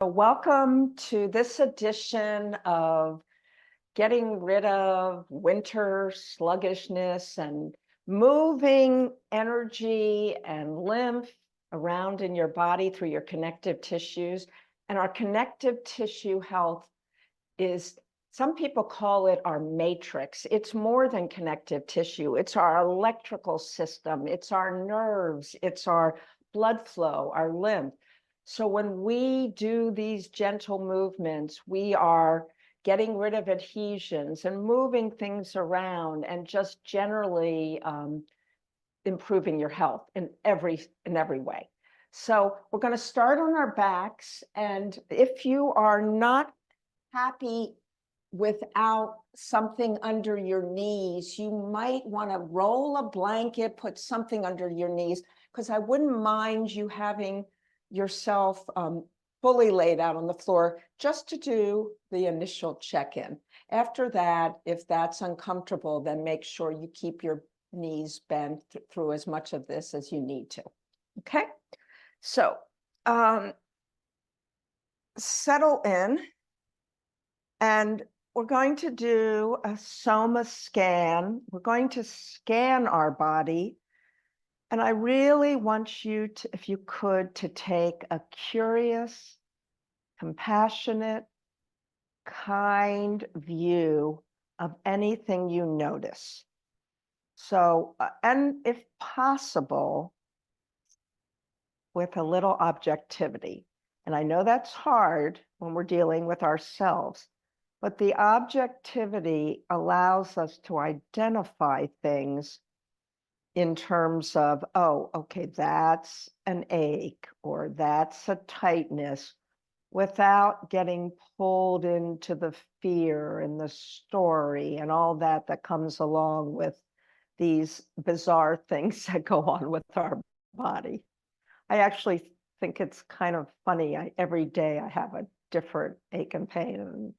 Welcome to this edition of getting rid of winter sluggishness and moving energy and lymph around in your body through your connective tissues. And our connective tissue health is, some people call it our matrix. It's more than connective tissue. It's our electrical system. It's our nerves. It's our blood flow, our lymph. So when we do these gentle movements, we are getting rid of adhesions and moving things around and just generally improving your health in every way. So we're going to start on our backs. And if you are not happy without something under your knees, you might want to roll a blanket, put something under your knees, because I wouldn't mind you having yourself fully laid out on the floor just to do the initial check-in. After that, if that's uncomfortable, then make sure you keep your knees bent through as much of this as you need to. Okay, so settle in, and we're going to do a soma scan. We're going to scan our body. And I really want you to, if you could, to take a curious, compassionate, kind view of anything you notice. So, and if possible, with a little objectivity. And I know that's hard when we're dealing with ourselves, but the objectivity allows us to identify things in terms of, oh, okay, that's an ache or that's a tightness, without getting pulled into the fear and the story and all that comes along with these bizarre things that go on with our body. I actually think it's kind of funny. Every day I have a different ache and pain.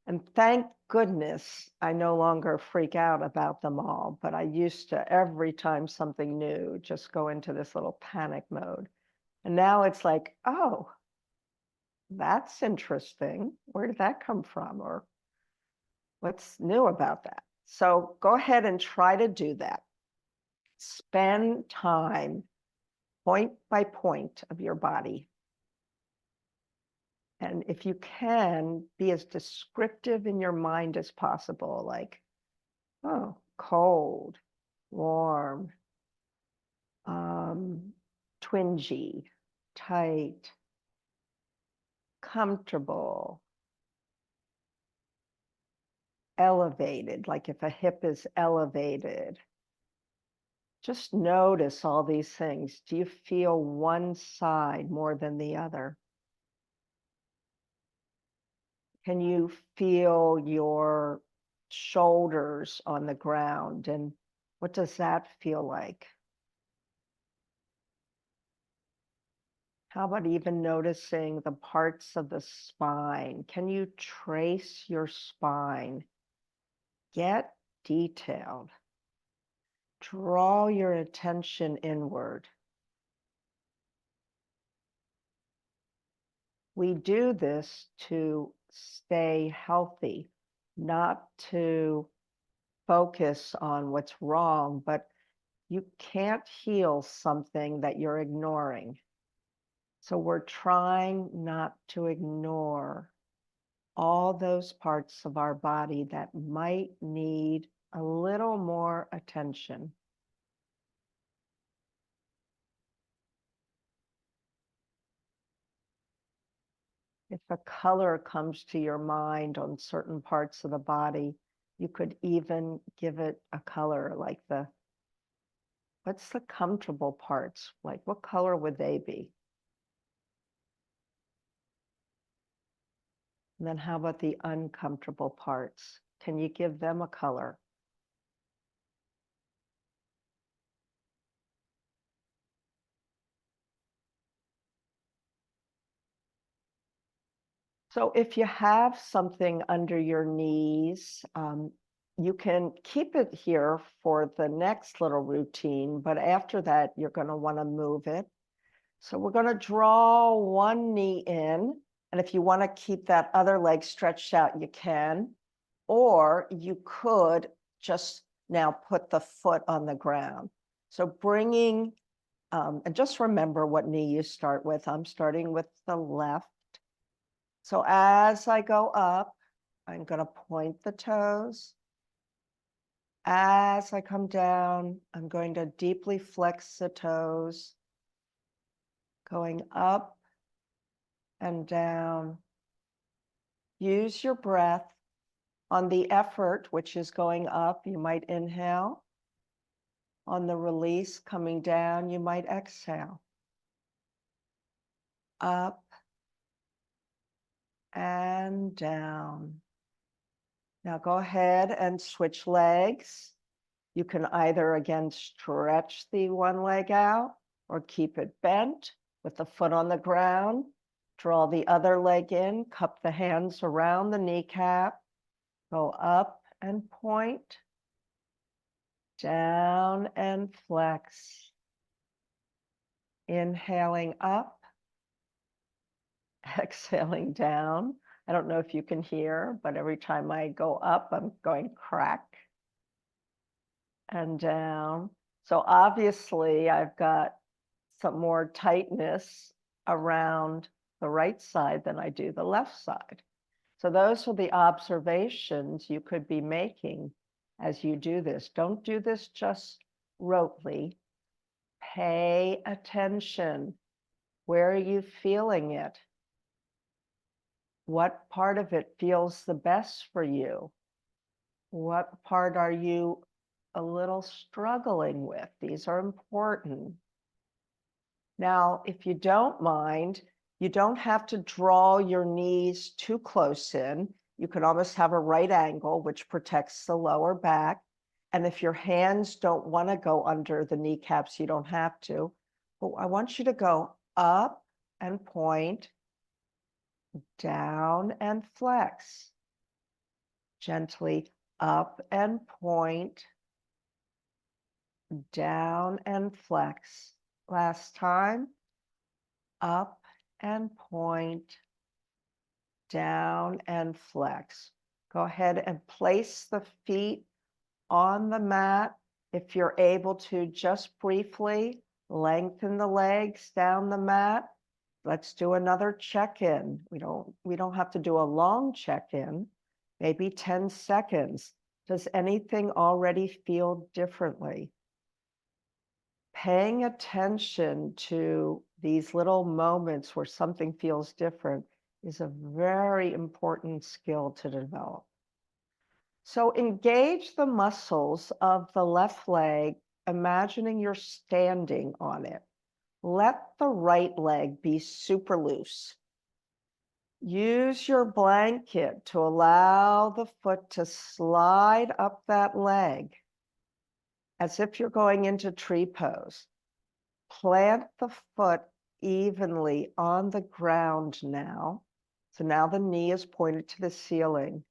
And thank goodness I no longer freak out about them all. But I used to, every time something new, just go into this little panic mode. And now it's like, oh, that's interesting. Where did that come from? Or what's new about that? So go ahead and try to do that. Spend time point by point of your body. And if you can, be as descriptive in your mind as possible, like, oh, cold, warm, twingy, tight, comfortable, elevated, like if a hip is elevated. Just notice all these things. Do you feel one side more than the other? Can you feel your shoulders on the ground? And what does that feel like? How about even noticing the parts of the spine? Can you trace your spine? Get detailed. Draw your attention inward. We do this to stay healthy, not to focus on what's wrong, but you can't heal something that you're ignoring. So we're trying not to ignore all those parts of our body that might need a little more attention. If a color comes to your mind on certain parts of the body, you could even give it a color, like what's the comfortable parts? Like, what color would they be? And then how about the uncomfortable parts? Can you give them a color? So if you have something under your knees, you can keep it here for the next little routine, but after that, you're going to want to move it. So we're going to draw one knee in, And if you want to keep that other leg stretched out, you can, or you could just now put the foot on the ground. So bringing, and just remember what knee you start with. I'm starting with the left. So as I go up, I'm going to point the toes. As I come down, I'm going to deeply flex the toes, going up and down. Use your breath. On the effort, which is going up, you might inhale. On the release, coming down, you might exhale. Up and down. Now go ahead and switch legs. You can either, again, stretch the one leg out or keep it bent with the foot on the ground. Draw the other leg in, cup the hands around the kneecap. Go up and point, down and flex. Inhaling up, exhaling down. I don't know if you can hear, but every time I go up, I'm going crack and down. So obviously I've got some more tightness around the right side than I do the left side. So those are the observations you could be making as you do this. Don't do this just rotely. Pay attention. Where are you feeling it? What part of it feels the best for you? What part are you a little struggling with? These are important. Now, if you don't mind, you don't have to draw your knees too close in. You can almost have a right angle, which protects the lower back. And if your hands don't want to go under the kneecaps, you don't have to. But I want you to go up and point, down and flex. Gently up and point, down and flex. Last time. Up and point, down and flex. Go ahead and place the feet on the mat. If you're able to, just briefly lengthen the legs down the mat. Let's do another check-in. We don't have to do a long check-in, maybe 10 seconds. Does anything already feel differently? Paying attention to these little moments where something feels different is a very important skill to develop. So engage the muscles of the left leg, imagining you're standing on it. Let the right leg be super loose. Use your blanket to allow the foot to slide up that leg as if you're going into tree pose. Plant the foot evenly on the ground now. So now the knee is pointed to the ceiling.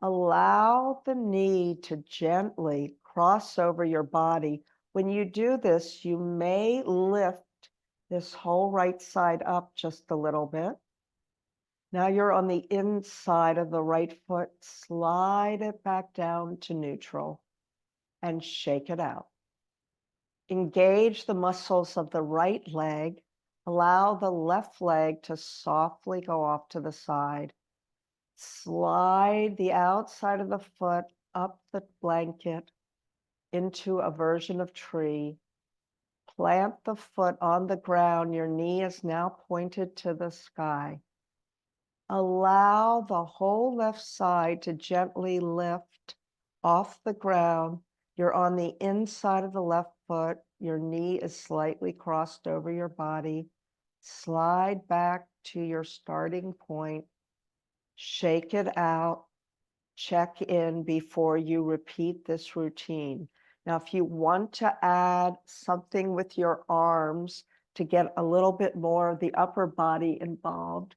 Allow the knee to gently cross over your body. When you do this, you may lift this whole right side up just a little bit. Now you're on the inside of the right foot. Slide it back down to neutral and shake it out. Engage the muscles of the right leg. Allow the left leg to softly go off to the side. Slide the outside of the foot up the blanket into a version of tree. Plant the foot on the ground. Your knee is now pointed to the sky. Allow the whole left side to gently lift off the ground. You're on the inside of the left foot. Your knee is slightly crossed over your body. Slide back to your starting point. Shake it out. Check in before you repeat this routine. Now, if you want to add something with your arms to get a little bit more of the upper body involved,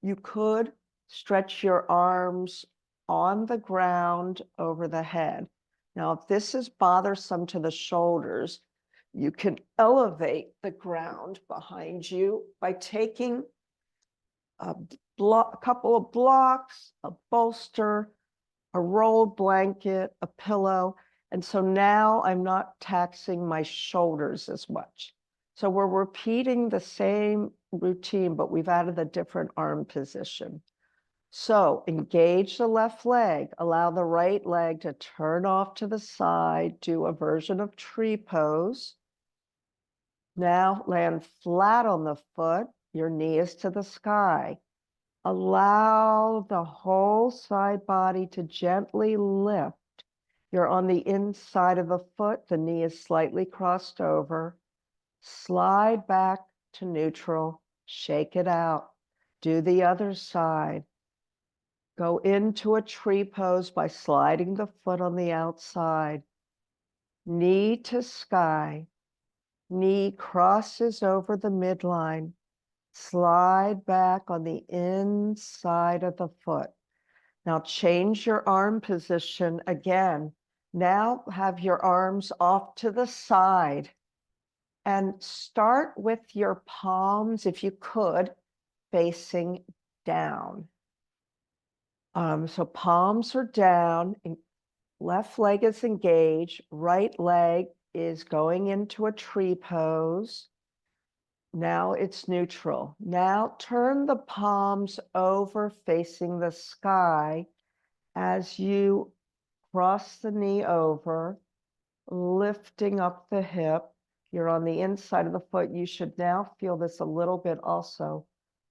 you could stretch your arms on the ground over the head. Now, if this is bothersome to the shoulders, you can elevate the ground behind you by taking a couple of blocks, a bolster, a rolled blanket, a pillow. And so now I'm not taxing my shoulders as much. So we're repeating the same routine, but we've added a different arm position. So engage the left leg, allow the right leg to turn off to the side, do a version of tree pose. Now land flat on the foot, your knee is to the sky. Allow the whole side body to gently lift. You're on the inside of the foot, the knee is slightly crossed over. Slide back to neutral, shake it out. Do the other side. Go into a tree pose by sliding the foot on the outside. Knee to sky. Knee crosses over the midline. Slide back on the inside of the foot. Now change your arm position again. Now have your arms off to the side and start with your palms, if you could, facing down. So palms are down, left leg is engaged, right leg is going into a tree pose. Now it's neutral. Now turn the palms over facing the sky as you cross the knee over, lifting up the hip. You're on the inside of the foot. You should now feel this a little bit also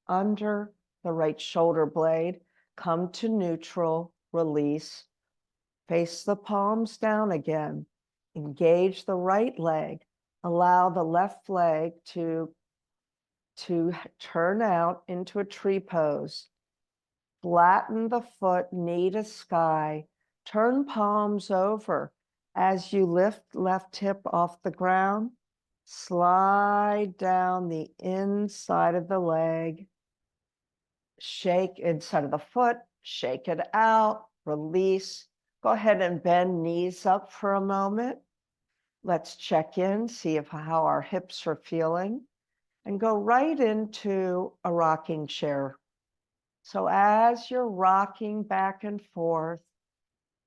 under the right shoulder blade. Come to neutral, release, face the palms down again, engage the right leg, allow the left leg to turn out into a tree pose. Flatten the foot, knee to sky, turn palms over. As you lift left hip off the ground, slide down the inside of the leg, shake inside of the foot, shake it out, release. Go ahead and bend knees up for a moment. Let's check in, see how our hips are feeling, and go right into a rocking chair. So as you're rocking back and forth,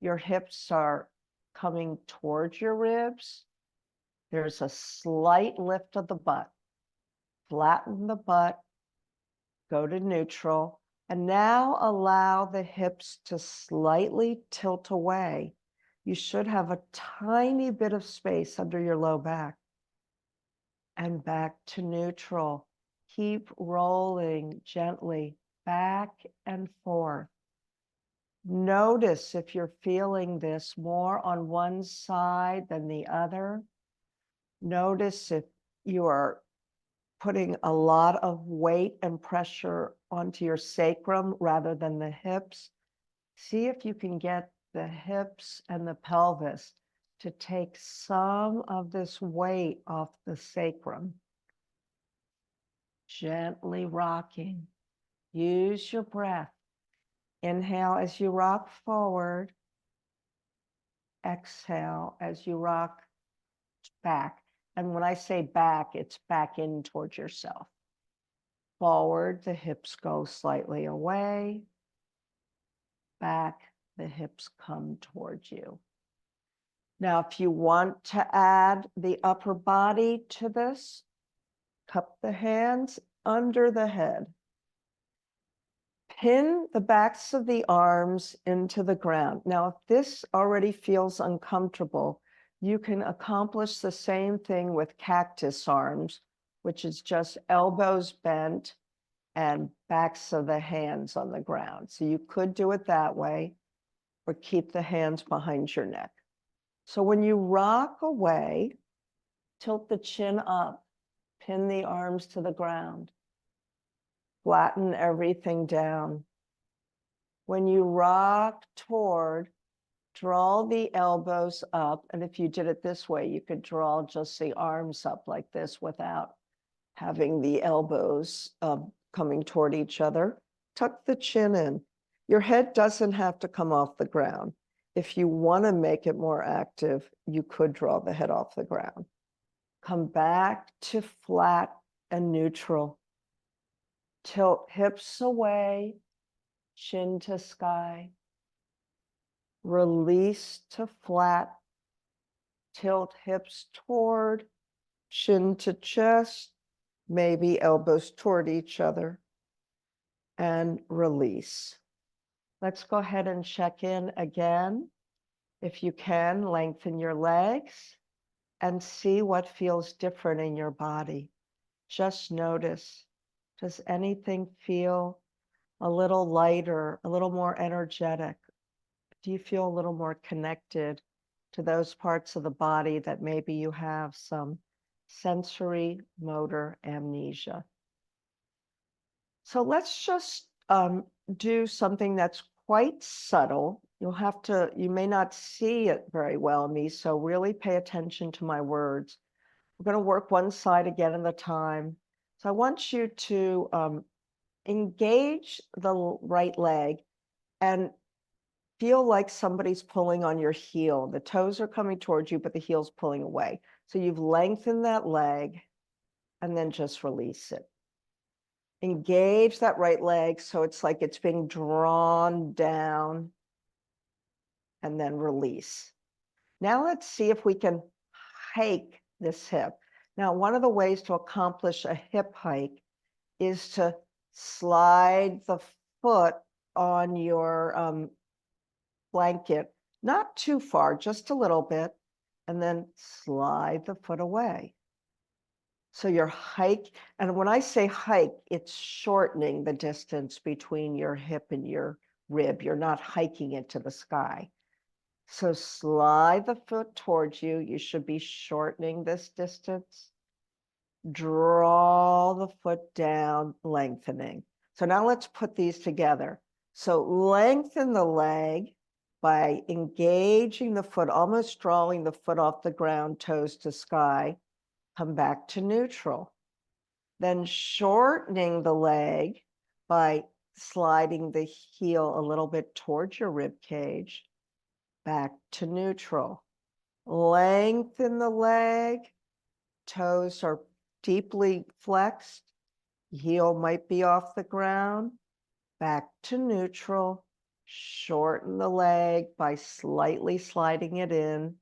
your hips are coming towards your ribs. There's a slight lift of the butt. Flatten the butt, go to neutral, and now allow the hips to slightly tilt away. You should have a tiny bit of space under your low back. And back to neutral. Keep rolling gently back and forth. Notice if you're feeling this more on one side than the other. Notice if you are putting a lot of weight and pressure onto your sacrum rather than the hips. See if you can get the hips and the pelvis to take some of this weight off the sacrum. Gently rocking. Use your breath. Inhale as you rock forward. Exhale as you rock back. And when I say back, it's back in towards yourself. Forward, the hips go slightly away. Back, the hips come towards you. Now, if you want to add the upper body to this, cup the hands under the head. Pin the backs of the arms into the ground. Now, if this already feels uncomfortable, you can accomplish the same thing with cactus arms, which is just elbows bent and backs of the hands on the ground. So you could do it that way, or keep the hands behind your neck. So when you rock away, tilt the chin up, pin the arms to the ground, flatten everything down. When you rock toward, draw the elbows up. And if you did it this way, you could draw just the arms up like this without having the elbows coming toward each other. Tuck the chin in. Your head doesn't have to come off the ground. If you want to make it more active, you could draw the head off the ground. Come back to flat and neutral. Tilt hips away, chin to sky. Release to flat. Tilt hips toward, chin to chest, maybe elbows toward each other. And release. Let's go ahead and check in again. If you can, lengthen your legs and see what feels different in your body. Just notice, does anything feel a little lighter, a little more energetic? Do you feel a little more connected to those parts of the body that maybe you have some sensory motor amnesia? So let's just do something that's quite subtle. You may not see it very well in me, so really pay attention to my words. We're going to work one side again at a time. So I want you to engage the right leg and feel like somebody's pulling on your heel. The toes are coming towards you, but the heel's pulling away. So you've lengthened that leg and then just release it. Engage that right leg so it's like it's being drawn down and then release. Now let's see if we can hike this hip. Now, one of the ways to accomplish a hip hike is to slide the foot on your blanket, not too far, just a little bit, and then slide the foot away. So your hike, and when I say hike, it's shortening the distance between your hip and your rib. You're not hiking it to the sky. So slide the foot towards you. You should be shortening this distance. Draw the foot down, lengthening. So now let's put these together. So lengthen the leg by engaging the foot, almost drawing the foot off the ground, toes to sky. Come back to neutral. Then shortening the leg by sliding the heel a little bit towards your rib cage, back to neutral. Lengthen the leg, toes are deeply flexed, heel might be off the ground, back to neutral. Shorten the leg by slightly sliding it in,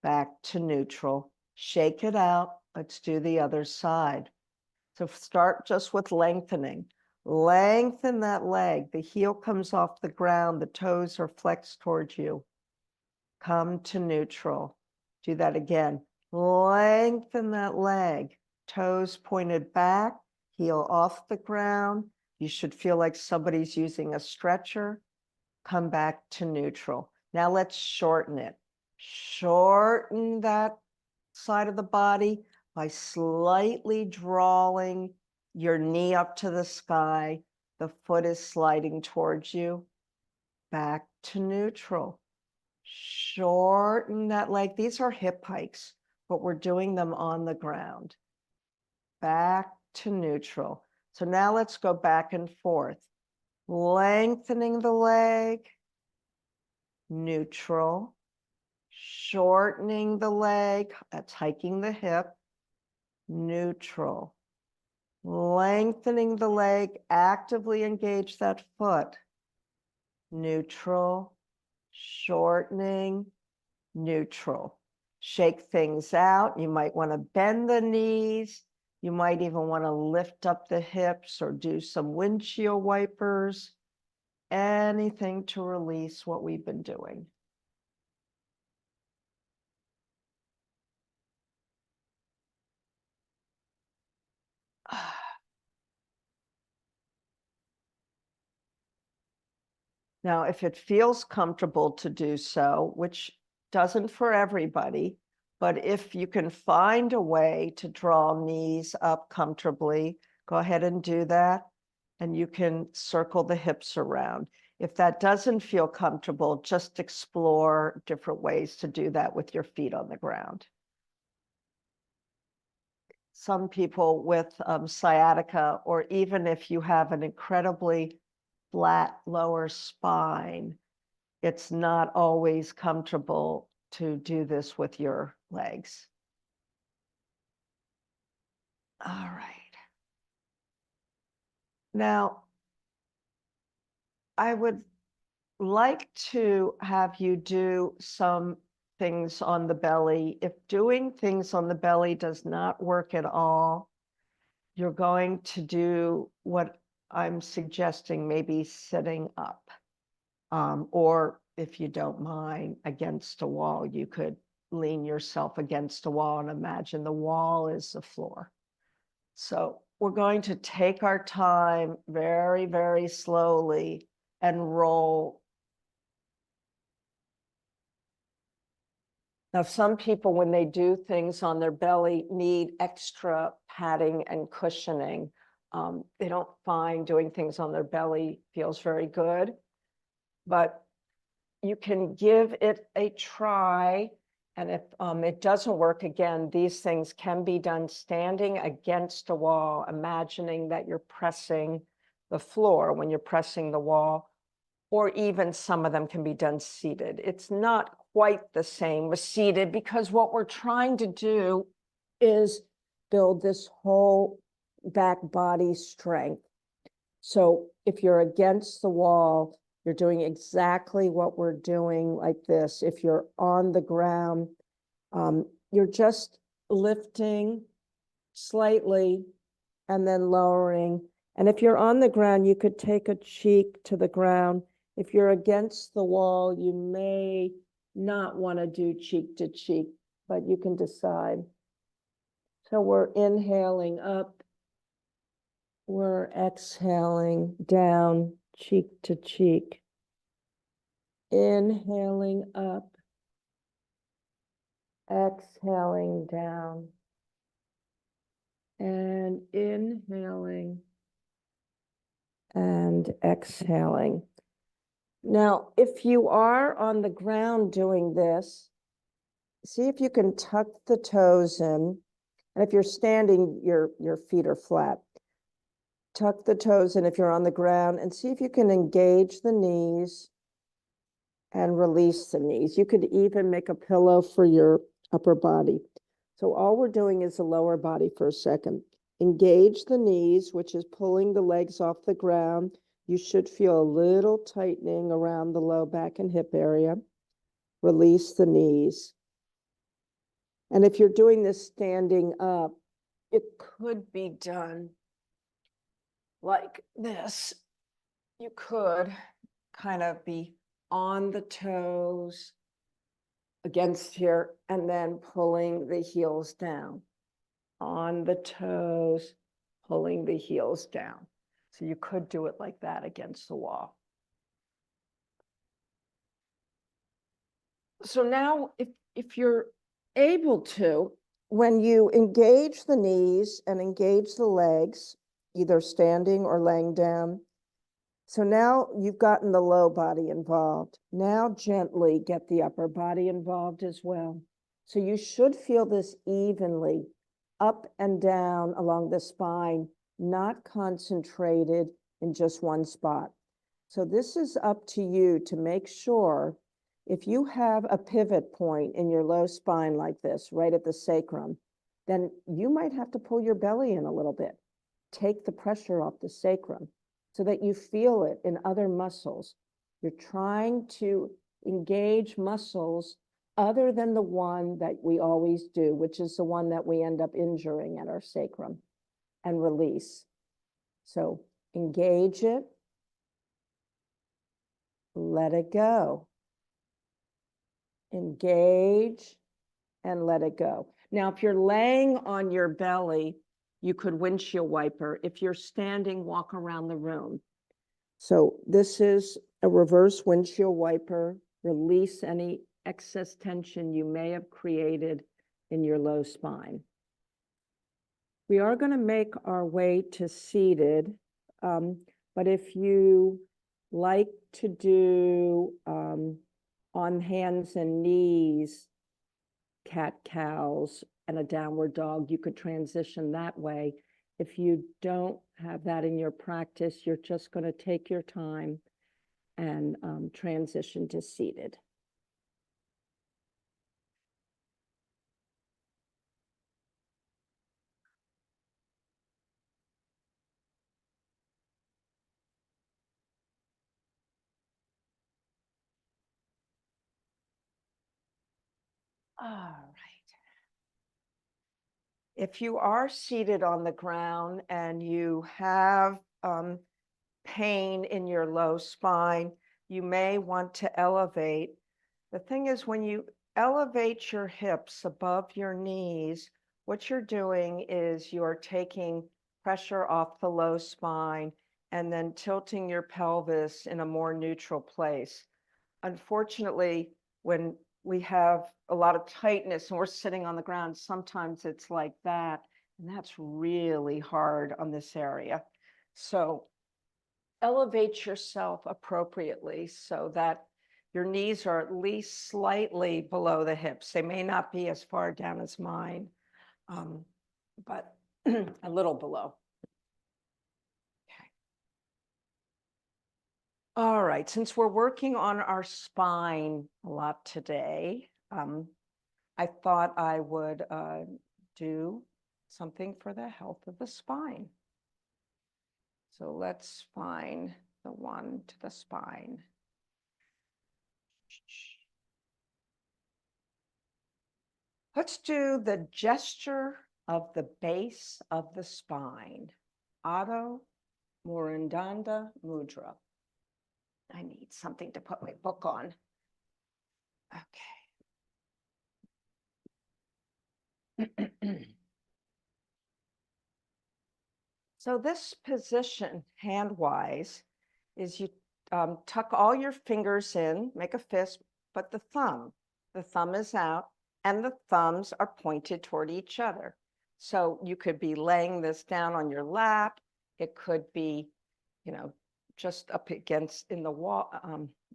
back to neutral. Shake it out. Let's do the other side. So start just with lengthening. Lengthen that leg. The heel comes off the ground. The toes are flexed towards you. Come to neutral. Do that again. Lengthen that leg. Toes pointed back, heel off the ground. You should feel like somebody's using a stretcher. Come back to neutral. Now let's shorten it. Shorten that side of the body by slightly drawing your knee up to the sky. The foot is sliding towards you. Back to neutral. Shorten that leg. These are hip hikes, but we're doing them on the ground. Back to neutral. So now let's go back and forth. Lengthening the leg, neutral. Shortening the leg, that's hiking the hip, neutral. Lengthening the leg, actively engage that foot, neutral. Shortening, neutral. Shake things out. You might want to bend the knees. You might even want to lift up the hips or do some windshield wipers. Anything to release what we've been doing. Now, if it feels comfortable to do so, which doesn't for everybody, but if you can find a way to draw knees up comfortably, go ahead and do that. And you can circle the hips around. If that doesn't feel comfortable, just explore different ways to do that with your feet on the ground. Some people with sciatica, or even if you have an incredibly flat lower spine, it's not always comfortable to do this with your legs. All right. Now, I would like to have you do some things on the belly. If doing things on the belly does not work at all, you're going to do what I'm suggesting, maybe sitting up. Or if you don't mind, against a wall, you could lean yourself against a wall and imagine the wall is the floor. So we're going to take our time very, very slowly and roll. Now, some people, when they do things on their belly, need extra padding and cushioning. They don't find doing things on their belly feels very good, but you can give it a try. And if it doesn't work, again, these things can be done standing against a wall, imagining that you're pressing the floor when you're pressing the wall, or even some of them can be done seated. It's not quite the same with seated because what we're trying to do is build this whole back body strength. So if you're against the wall, you're doing exactly what we're doing like this. If you're on the ground, you're just lifting slightly and then lowering. And if you're on the ground, you could take a cheek to the ground. If you're against the wall, you may not want to do cheek to cheek, but you can decide. So we're inhaling up, we're exhaling down, cheek to cheek. Inhaling up, exhaling down, and inhaling and exhaling. Now, if you are on the ground doing this, see if you can tuck the toes in. And if you're standing, your feet are flat. Tuck the toes in if you're on the ground and see if you can engage the knees and release the knees. You could even make a pillow for your upper body. So all we're doing is the lower body for a second. Engage the knees, which is pulling the legs off the ground. You should feel a little tightening around the low back and hip area. Release the knees. And if you're doing this standing up, it could be done like this. You could kind of be on the toes against here and then pulling the heels down. On the toes, pulling the heels down. So you could do it like that against the wall. So now if you're able to, when you engage the knees and engage the legs, either standing or laying down, so now you've gotten the low body involved. Now gently get the upper body involved as well. So you should feel this evenly up and down along the spine, not concentrated in just one spot. So this is up to you to make sure if you have a pivot point in your low spine like this, right at the sacrum, then you might have to pull your belly in a little bit. Take the pressure off the sacrum so that you feel it in other muscles. You're trying to engage muscles other than the one that we always do, which is the one that we end up injuring at our sacrum, and release. So engage it, let it go. Engage and let it go. Now, if you're laying on your belly, you could windshield wiper. If you're standing, walk around the room. So this is a reverse windshield wiper. Release any excess tension you may have created in your low spine. We are going to make our way to seated, but if you like to do on hands and knees, cat-cows, and a downward dog, you could transition that way. If you don't have that in your practice, you're just going to take your time and transition to seated. All right. If you are seated on the ground and you have pain in your low spine, you may want to elevate. The thing is, when you elevate your hips above your knees, what you're doing is you're taking pressure off the low spine and then tilting your pelvis in a more neutral place. Unfortunately, when we have a lot of tightness and we're sitting on the ground, sometimes it's like that, and that's really hard on this area. So elevate yourself appropriately so that your knees are at least slightly below the hips. They may not be as far down as mine, but a little below. Okay. All right, since we're working on our spine a lot today, I thought I would do something for the health of the spine. So let's find the one to the spine. Let's do the gesture of the base of the spine. Adho Murindanda Mudra. I need something to put my book on. Okay. So this position, hand-wise, is you tuck all your fingers in, make a fist, but the thumb is out, and the thumbs are pointed toward each other. So you could be laying this down on your lap. It could be, just up against in the wall.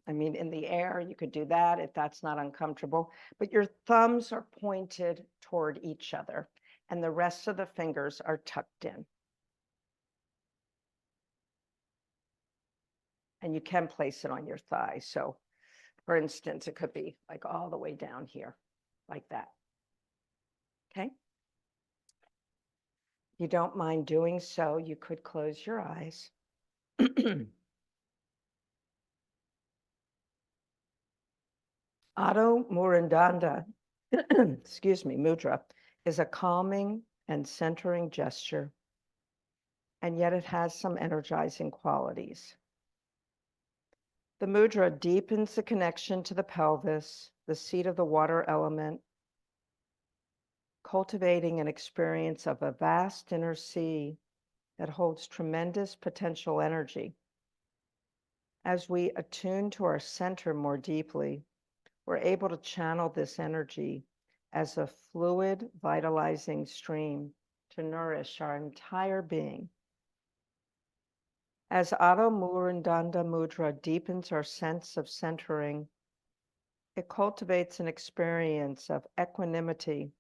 In the air, you could do that if that's not uncomfortable. But your thumbs are pointed toward each other, and the rest of the fingers are tucked in. And you can place it on your thigh. So for instance, it could be like all the way down here, like that. Okay. If you don't mind doing so, you could close your eyes. Adho Murindanda, excuse me, mudra, is a calming and centering gesture, and yet it has some energizing qualities. The mudra deepens the connection to the pelvis, the seat of the water element, cultivating an experience of a vast inner sea that holds tremendous potential energy. As we attune to our center more deeply, we're able to channel this energy as a fluid, vitalizing stream to nourish our entire being. As Adho Murindanda Mudra deepens our sense of centering, it cultivates an experience of equanimity,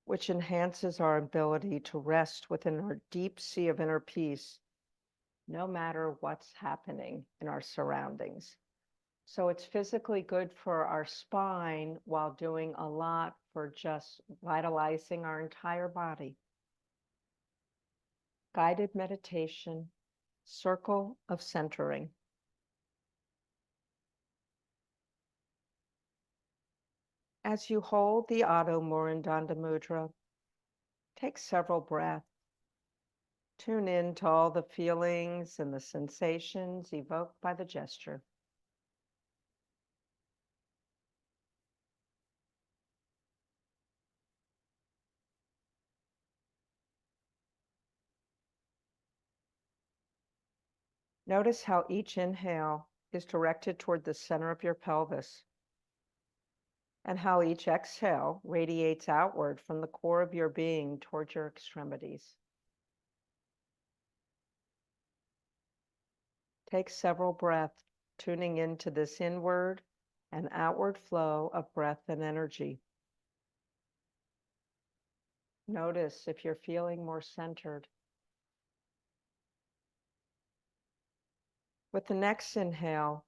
which enhances our ability to rest within our deep sea of inner peace, no matter what's happening in our surroundings. So it's physically good for our spine while doing a lot for just vitalizing our entire body. Guided meditation, circle of centering. As you hold the Adho Murindanda Mudra, take several breaths. Tune in to all the feelings and the sensations evoked by the gesture. Notice how each inhale is directed toward the center of your pelvis, and how each exhale radiates outward from the core of your being toward your extremities. Take several breaths, tuning into this inward and outward flow of breath and energy. Notice if you're feeling more centered. With the next inhale,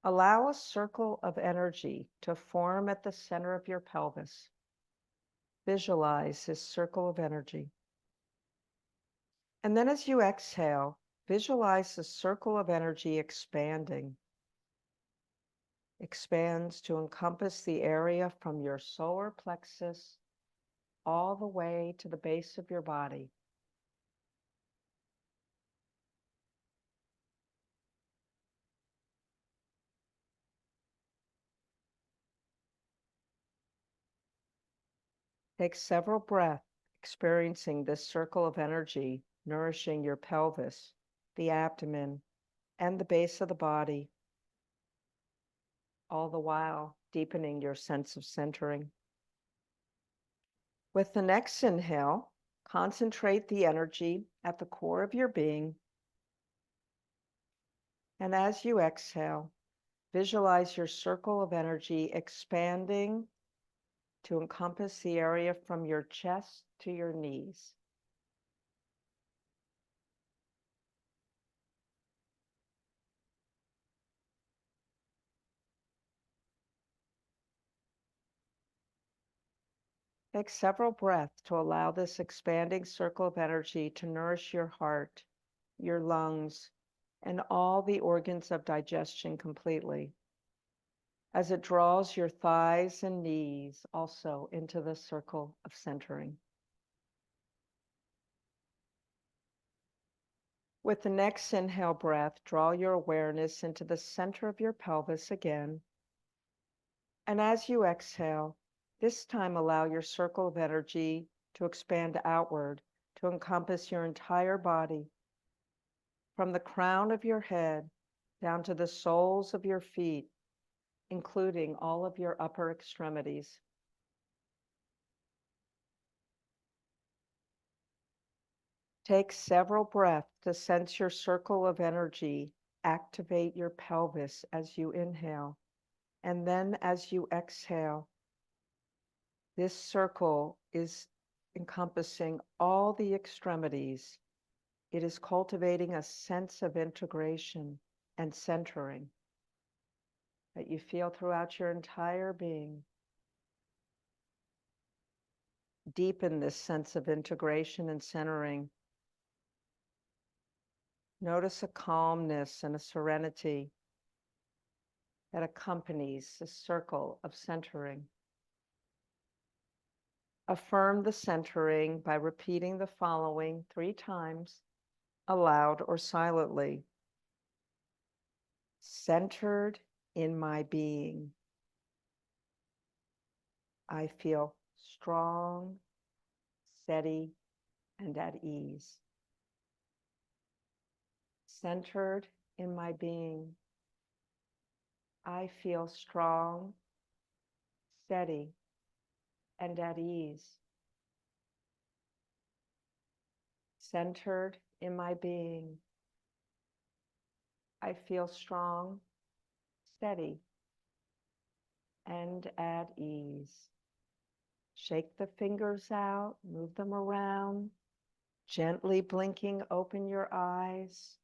allow a circle of energy to form at the center of your pelvis. Visualize this circle of energy. And then as you exhale, visualize the circle of energy expanding. expands to encompass the area from your solar plexus all the way to the base of your body. Take several breaths, experiencing this circle of energy nourishing your pelvis, the abdomen, and the base of the body, all the while deepening your sense of centering. With the next inhale, concentrate the energy at the core of your being. And as you exhale, visualize your circle of energy expanding to encompass the area from your chest to your knees. Take several breaths to allow this expanding circle of energy to nourish your heart, your lungs, and all the organs of digestion completely, as it draws your thighs and knees also into the circle of centering. With the next inhale breath, draw your awareness into the center of your pelvis again. And as you exhale, this time allow your circle of energy to expand outward to encompass your entire body, from the crown of your head down to the soles of your feet, including all of your upper extremities. Take several breaths to sense your circle of energy activate your pelvis as you inhale. And then as you exhale, this circle is encompassing all the extremities. It is cultivating a sense of integration and centering that you feel throughout your entire being. Deepen this sense of integration and centering. Notice a calmness and a serenity that accompanies the circle of centering. Affirm the centering by repeating the following 3 times, aloud or silently. Centered in my being. I feel strong, steady, and at ease. Centered in my being. I feel strong, steady, and at ease. Centered in my being. I feel strong, steady, and at ease. Shake the fingers out, move them around, gently blinking open your eyes,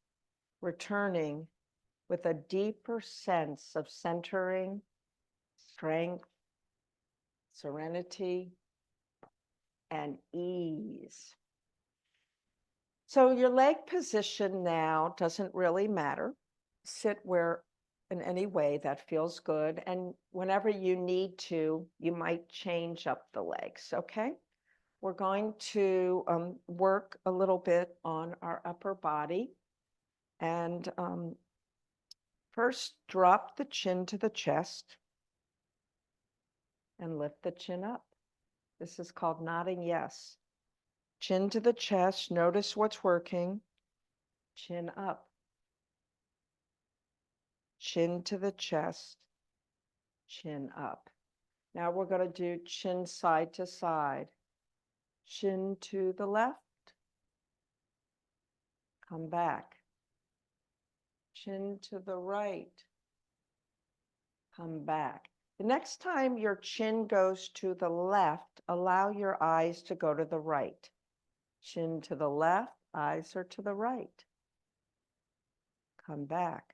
returning with a deeper sense of centering, strength, serenity, and ease. So your leg position now doesn't really matter. Sit where in any way that feels good. And whenever you need to, you might change up the legs, okay? We're going to work a little bit on our upper body. And first, drop the chin to the chest and lift the chin up. This is called nodding yes. Chin to the chest, notice what's working. Chin up. Chin to the chest, chin up. Now we're going to do chin side to side. Chin to the left, come back. Chin to the right, come back. The next time your chin goes to the left, allow your eyes to go to the right. Chin to the left, eyes are to the right. Come back.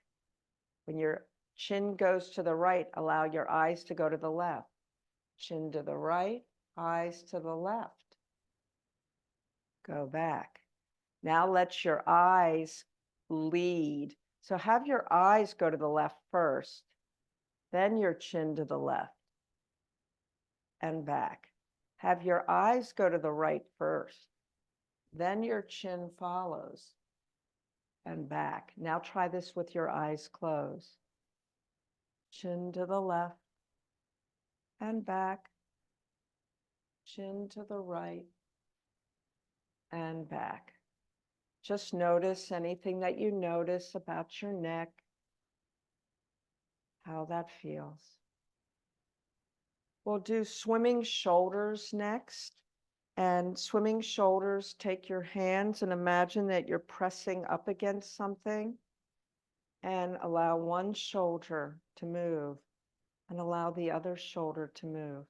When your chin goes to the right, allow your eyes to go to the left. Chin to the right, eyes to the left. Go back. Now let your eyes lead. So have your eyes go to the left first. then your chin to the left and back. Have your eyes go to the right first, then your chin follows and back. Now try this with your eyes closed. Chin to the left and back, chin to the right and back. Just notice anything that you notice about your neck, how that feels. We'll do swimming shoulders next. And swimming shoulders, take your hands and imagine that you're pressing up against something and allow one shoulder to move and allow the other shoulder to move.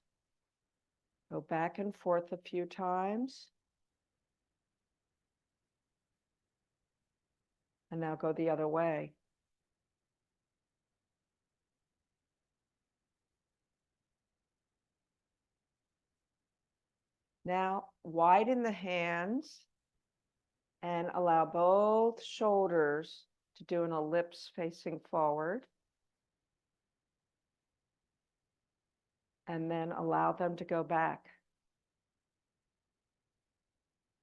Go back and forth a few times. And now go the other way. Now widen the hands and allow both shoulders to do an ellipse facing forward. And then allow them to go back.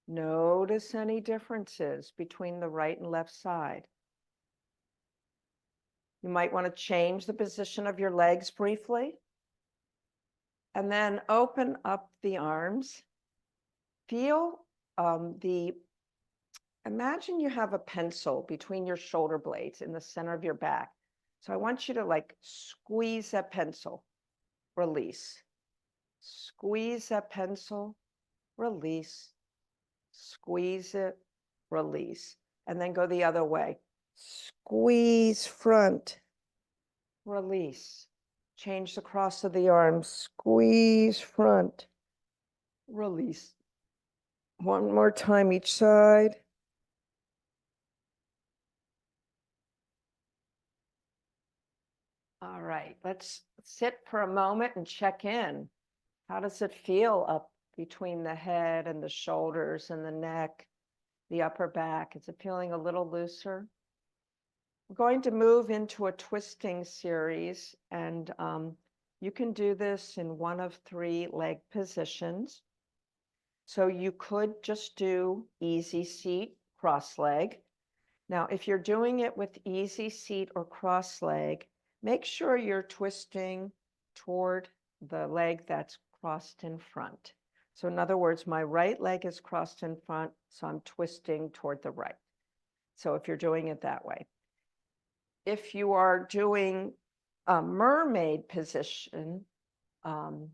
Notice any differences between the right and left side. You might want to change the position of your legs briefly. And then open up the arms. Feel imagine you have a pencil between your shoulder blades in the center of your back. So I want you to like squeeze that pencil, release. Squeeze that pencil, release. Squeeze it, release. And then go the other way. Squeeze front, release. Change the cross of the arms. Squeeze front, release. One more time each side. All right, let's sit for a moment and check in. How does it feel up between the head and the shoulders and the neck, the upper back? Is it feeling a little looser? We're going to move into a twisting series, and you can do this in one of 3 leg positions. So you could just do easy seat, cross leg. Now, if you're doing it with easy seat or cross leg, make sure you're twisting toward the leg that's crossed in front. So in other words, my right leg is crossed in front, so I'm twisting toward the right. So if you're doing it that way. If you are doing a mermaid position, well,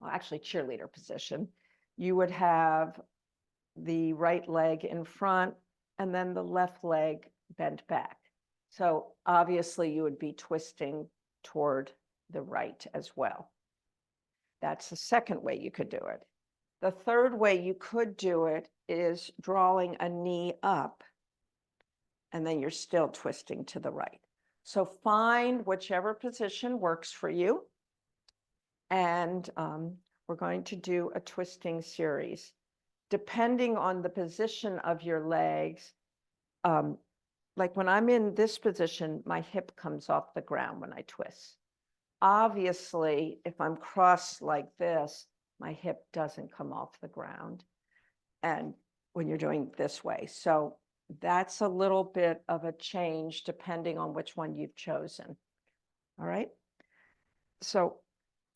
actually cheerleader position, you would have the right leg in front and then the left leg bent back. So obviously you would be twisting toward the right as well. That's the second way you could do it. The third way you could do it is drawing a knee up, and then you're still twisting to the right. So find whichever position works for you. And we're going to do a twisting series. Depending on the position of your legs, like when I'm in this position, my hip comes off the ground when I twist. Obviously, if I'm crossed like this, my hip doesn't come off the ground. And when you're doing this way. So that's a little bit of a change depending on which one you've chosen. All right. So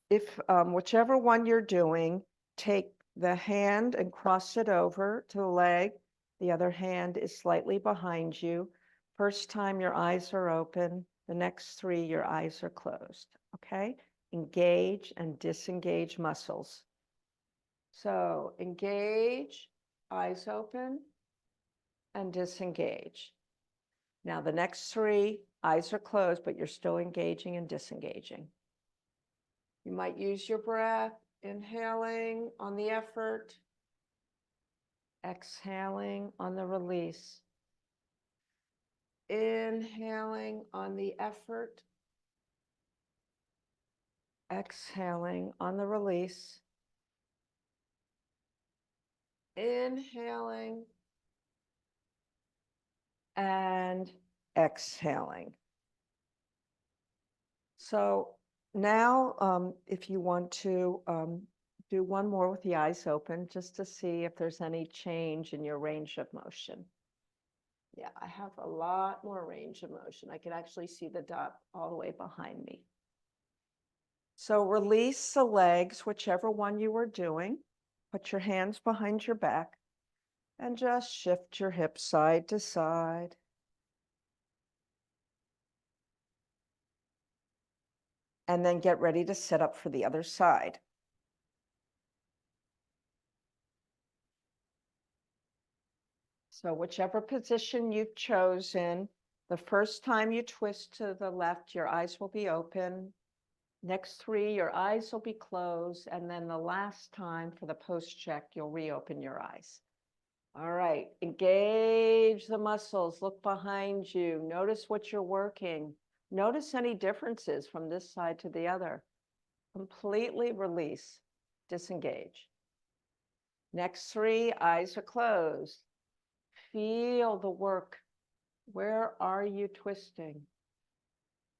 if whichever one you're doing, take the hand and cross it over to the leg. The other hand is slightly behind you. First time your eyes are open. The next 3, your eyes are closed. Okay. Engage and disengage muscles. So engage, eyes open, and disengage. Now the next 3, eyes are closed, but you're still engaging and disengaging. You might use your breath, inhaling on the effort, exhaling on the release. Inhaling on the effort, exhaling on the release. Inhaling and exhaling. So now, if you want to do one more with the eyes open, just to see if there's any change in your range of motion. Yeah, I have a lot more range of motion. I can actually see the dot all the way behind me. So release the legs, whichever one you were doing. Put your hands behind your back and just shift your hips side to side. And then get ready to sit up for the other side. So whichever position you've chosen, the first time you twist to the left, your eyes will be open. Next three, your eyes will be closed. And then the last time for the post check, you'll reopen your eyes. All right, engage the muscles, look behind you. Notice what you're working. Notice any differences from this side to the other. Completely release, disengage. Next three, eyes are closed. Feel the work. Where are you twisting?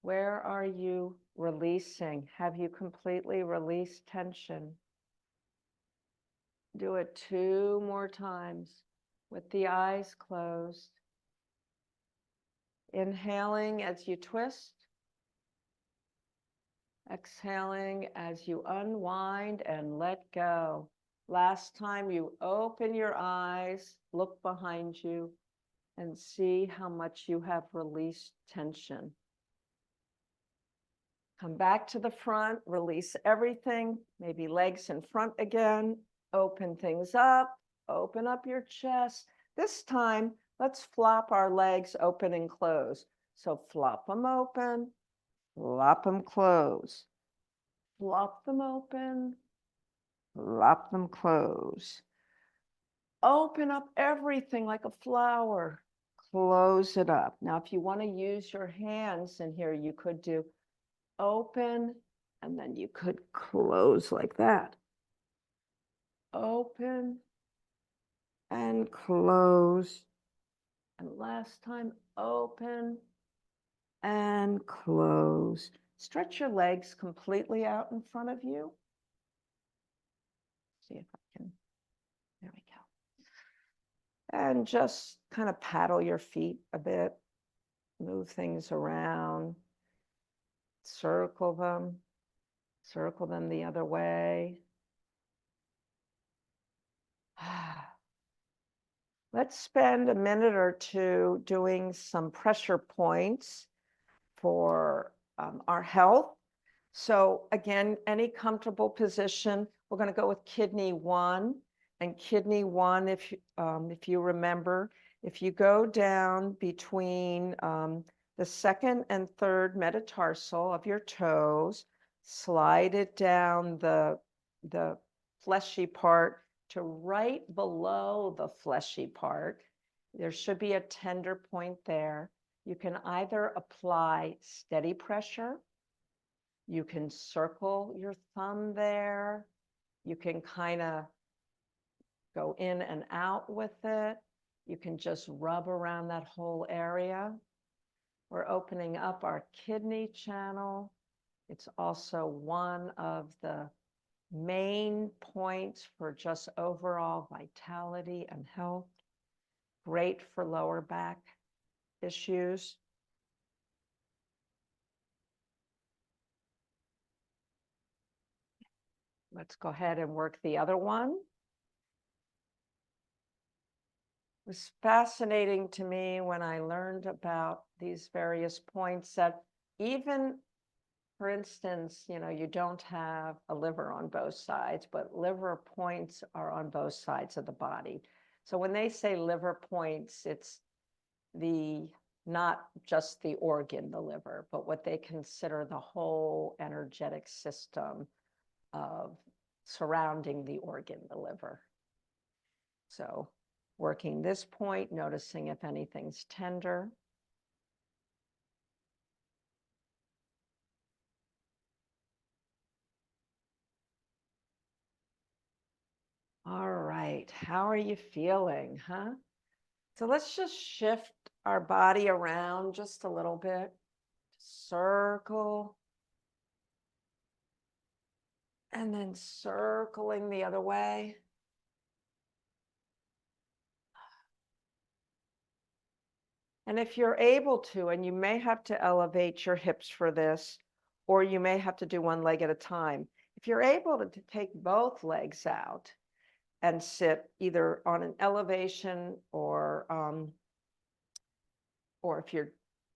Where are you releasing? Have you completely released tension? Do it 2 more times with the eyes closed. Inhaling as you twist. Exhaling as you unwind and let go. Last time you open your eyes, look behind you, and see how much you have released tension. Come back to the front, release everything, maybe legs in front again, open things up, open up your chest. This time, let's flop our legs open and close. So flop them open, flop them close, flop them open, flop them close. Open up everything like a flower. Close it up. Now, if you want to use your hands in here, you could do open, and then you could close like that. Open and close. And last time, open and close. Stretch your legs completely out in front of you. See if I can, there we go. And just kind of paddle your feet a bit, move things around, circle them the other way. Let's spend a minute or two doing some pressure points for our health. So again, any comfortable position. We're going to go with kidney 1. And kidney 1, if you remember, if you go down between the second and third metatarsal of your toes, slide it down the fleshy part to right below the fleshy part. There should be a tender point there. You can either apply steady pressure, you can circle your thumb there, you can kind of go in and out with it, you can just rub around that whole area. We're opening up our kidney channel. It's also one of the main points for just overall vitality and health. Great for lower back issues. Let's go ahead and work the other one. It was fascinating to me when I learned about these various points that even, for instance, you don't have a liver on both sides, but liver points are on both sides of the body. So when they say liver points, it's not just the organ, the liver, but what they consider the whole energetic system of surrounding the organ, the liver. So working this point, noticing if anything's tender. All right, how are you feeling, huh? So let's just shift our body around just a little bit. Circle, And then circling the other way. And if you're able to, and you may have to elevate your hips for this, or you may have to do one leg at a time. If you're able to take both legs out and sit either on an elevation or if you're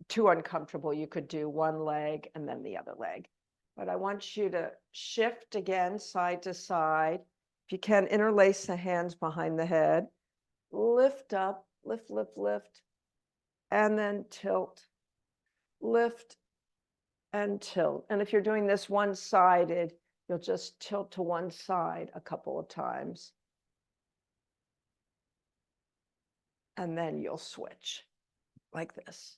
too uncomfortable, you could do one leg and then the other leg. But I want you to shift again, side to side. If you can, interlace the hands behind the head. Lift up, lift, lift, lift, and then tilt. Lift and tilt. And if you're doing this one-sided, you'll just tilt to one side a couple of times. And then you'll switch like this.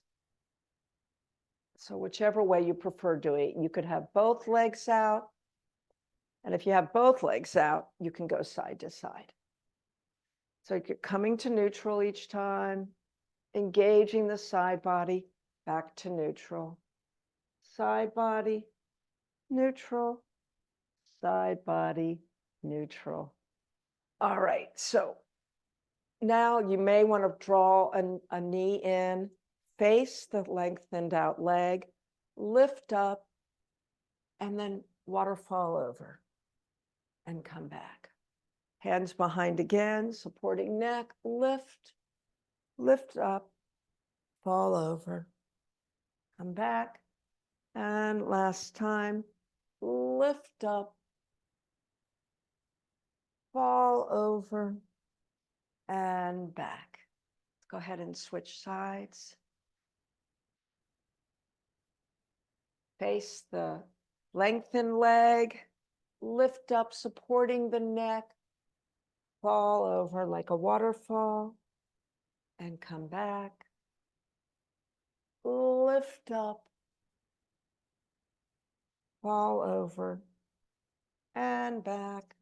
So whichever way you prefer doing it, you could have both legs out. And if you have both legs out, you can go side to side. So you're coming to neutral each time, engaging the side body, back to neutral. Side body, neutral, side body, neutral. All right, so now you may want to draw a knee in, face the lengthened out leg, lift up, and then waterfall over and come back. Hands behind again, supporting neck, lift, lift up, fall over, come back. And last time, lift up, fall over, and back. Let's go ahead and switch sides. Face the lengthened leg, lift up, supporting the neck, fall over like a waterfall, and come back. Lift up, fall over, and back.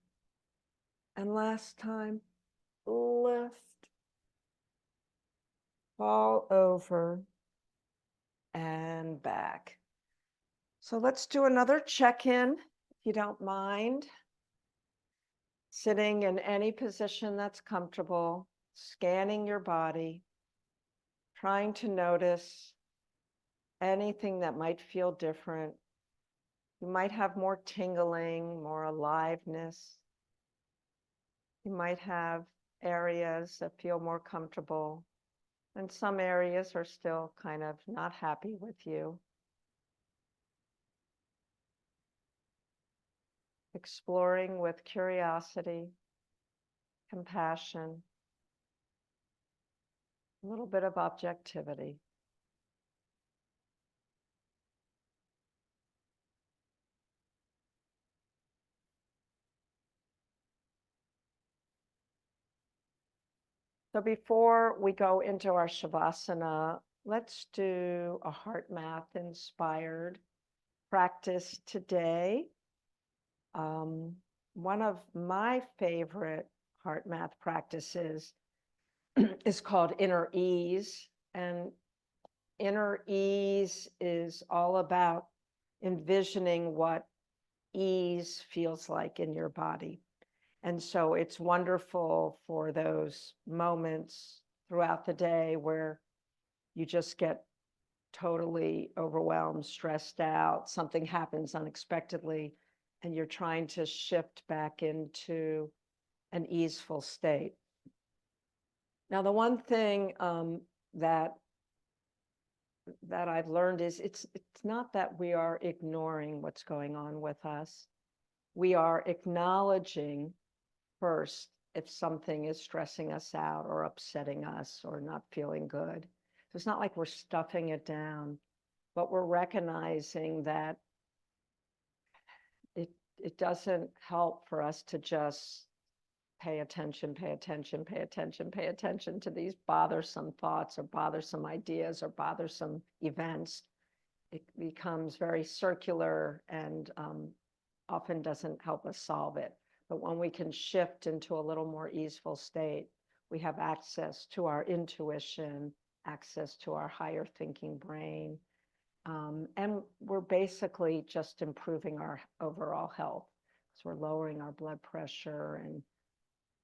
And last time, lift, fall over, and back. So let's do another check-in, if you don't mind. Sitting in any position that's comfortable, scanning your body, trying to notice anything that might feel different. You might have more tingling, more aliveness. You might have areas that feel more comfortable, and some areas are still kind of not happy with you. Exploring with curiosity, compassion, a little bit of objectivity. So before we go into our Shavasana, let's do a heart math inspired practice today. One of my favorite heart math practices is called Inner Ease. And Inner Ease is all about envisioning what ease feels like in your body. And so it's wonderful for those moments throughout the day where you just get totally overwhelmed, stressed out, something happens unexpectedly, and you're trying to shift back into an easeful state. Now, the one thing that I've learned is it's not that we are ignoring what's going on with us. We are acknowledging first if something is stressing us out or upsetting us or not feeling good. So it's not like we're stuffing it down, but we're recognizing that it doesn't help for us to just pay attention to these bothersome thoughts or bothersome ideas or bothersome events. It becomes very circular and often doesn't help us solve it. But when we can shift into a little more easeful state, we have access to our intuition, access to our higher thinking brain. And we're basically just improving our overall health. So we're lowering our blood pressure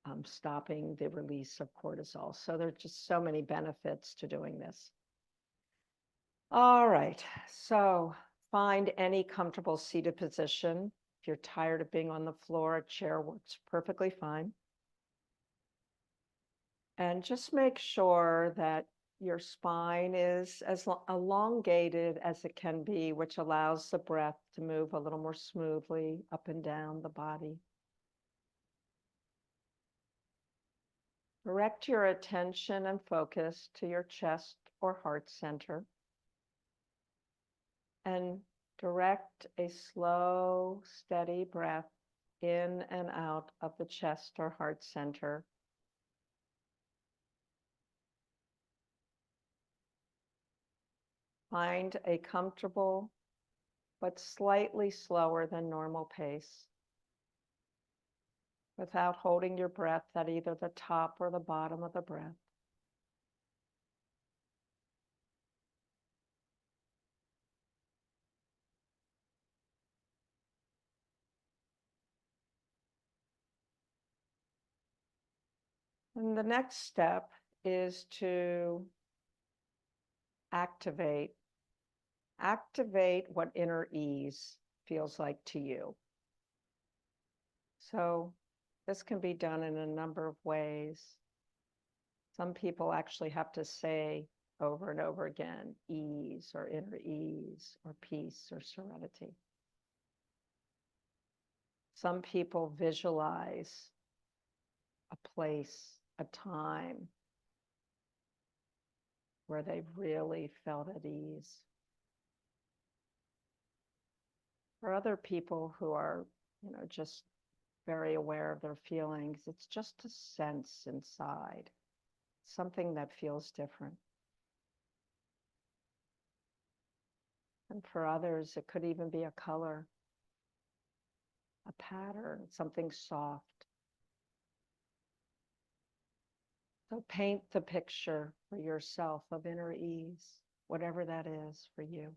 and stopping the release of cortisol. So there are just so many benefits to doing this. All right, so find any comfortable seated position. If you're tired of being on the floor, a chair works perfectly fine. And just make sure that your spine is as elongated as it can be, which allows the breath to move a little more smoothly up and down the body. Direct your attention and focus to your chest or heart center. And direct a slow, steady breath in and out of the chest or heart center. Find a comfortable but slightly slower than normal pace without holding your breath at either the top or the bottom of the breath. And the next step is to activate what inner ease feels like to you. So this can be done in a number of ways. Some people actually have to say over and over again, ease or inner ease or peace or serenity. Some people visualize a place, a time where they've really felt at ease. For other people who are, just very aware of their feelings, it's just a sense inside, something that feels different. And for others, it could even be a color, a pattern, something soft. So paint the picture for yourself of inner ease, whatever that is for you.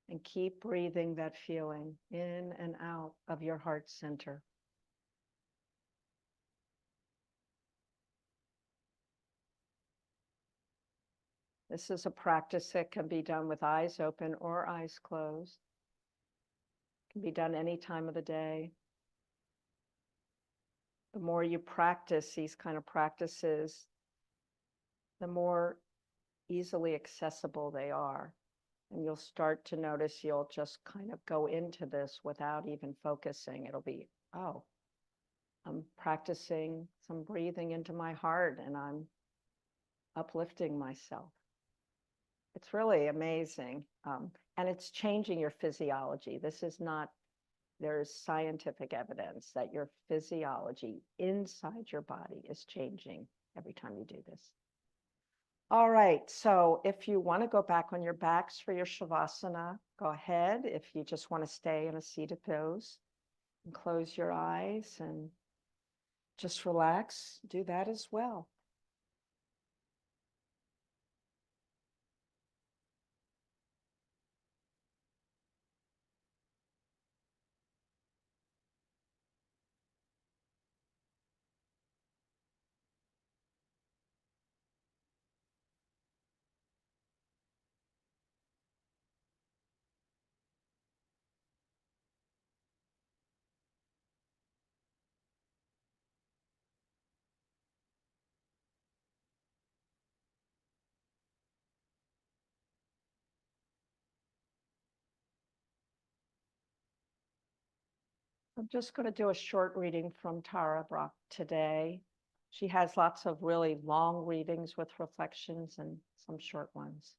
And keep breathing that feeling in and out of your heart center. This is a practice that can be done with eyes open or eyes closed. It can be done any time of the day. The more you practice these kind of practices, the more easily accessible they are. And you'll start to notice you'll just kind of go into this without even focusing. It'll be, oh, I'm practicing some breathing into my heart and I'm uplifting myself. It's really amazing. And it's changing your physiology. This is not, there's scientific evidence that your physiology inside your body is changing every time you do this. All right, so if you want to go back on your backs for your Shavasana, go ahead. If you just want to stay in a seated pose and close your eyes and just relax, do that as well. I'm just going to do a short reading from Tara Brach today. She has lots of really long readings with reflections and some short ones.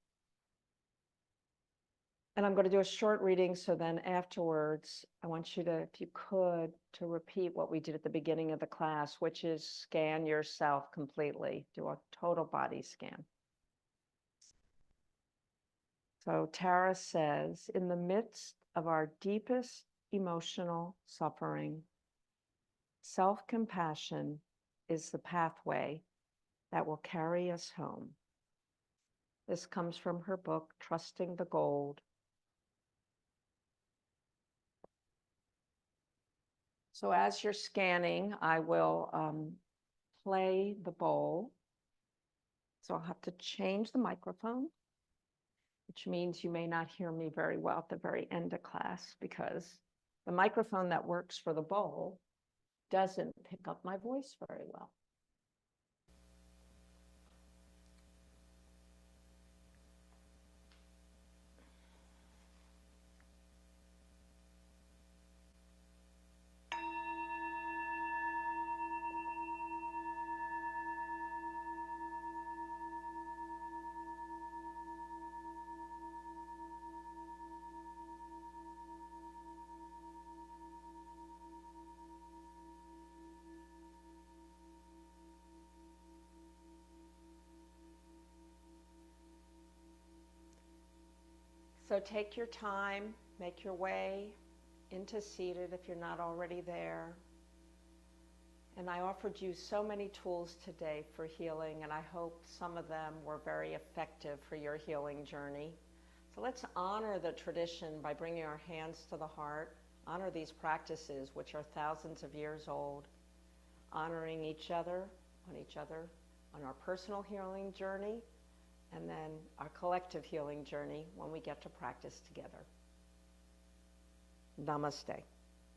And I'm going to do a short reading, so then afterwards, I want you to, if you could, to repeat what we did at the beginning of the class, which is scan yourself completely, do a total body scan. So Tara says, in the midst of our deepest emotional suffering, self-compassion is the pathway that will carry us home. This comes from her book, Trusting the Gold. So as you're scanning, I will play the bowl. So I'll have to change the microphone, which means you may not hear me very well at the very end of class, because the microphone that works for the bowl doesn't pick up my voice very well. So take your time, make your way into seated if you're not already there. And I offered you so many tools today for healing, and I hope some of them were very effective for your healing journey. So let's honor the tradition by bringing our hands to the heart, honor these practices which are thousands of years old, honoring each other, on our personal healing journey, and then our collective healing journey when we get to practice together. Namaste.